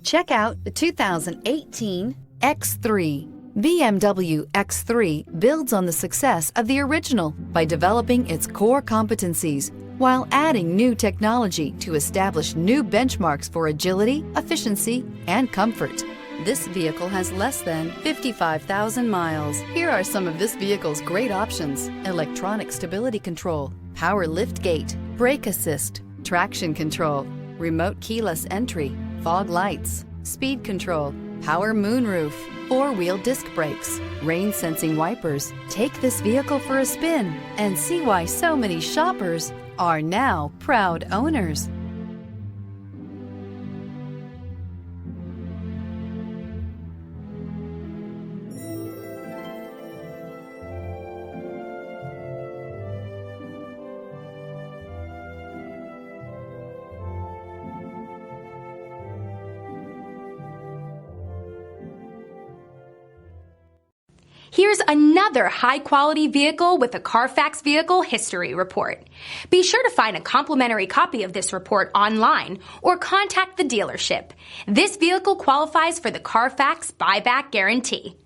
Check out the 2018 X3. BMW X3 builds on the success of the original by developing its core competencies while adding new technology to establish new benchmarks for agility, efficiency, and comfort. This vehicle has less than 55,000 miles. Here are some of this vehicle's great options: electronic stability control, power liftgate, brake assist, traction control, remote keyless entry, fog lights, speed control, power moonroof, four-wheel disc brakes, rain-sensing wipers. Take this vehicle for a spin and see why so many shoppers are now proud owners. Here's another high-quality vehicle with a Carfax Vehicle History Report. Be sure to find a complimentary copy of this report online or contact the dealership. This vehicle qualifies for the Carfax Buyback Guarantee.